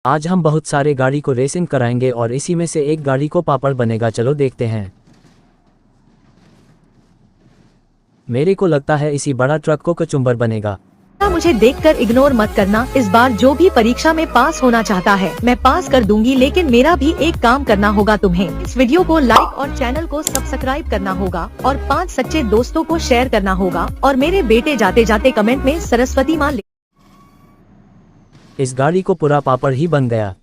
आज हम बहुत सारे गाड़ी को रेसिंग कराएंगे और इसी में से एक गाड़ी को पापड़ बनेगा। चलो देखते हैं। मेरे को लगता है इसी बड़ा ट्रक को कचुम्बर बनेगा। मुझे देखकर इग्नोर मत करना। इस बार जो भी परीक्षा में पास होना चाहता है मैं पास कर दूंगी, लेकिन मेरा भी एक काम करना होगा तुम्हें। इस वीडियो को लाइक और चैनल को सब्सक्राइब करना होगा और 5 सच्चे दोस्तों को शेयर करना होगा। और मेरे बेटे जाते जाते कमेंट में सरस्वती माँ। इस गाड़ी को पूरा पापड़ ही बन गया।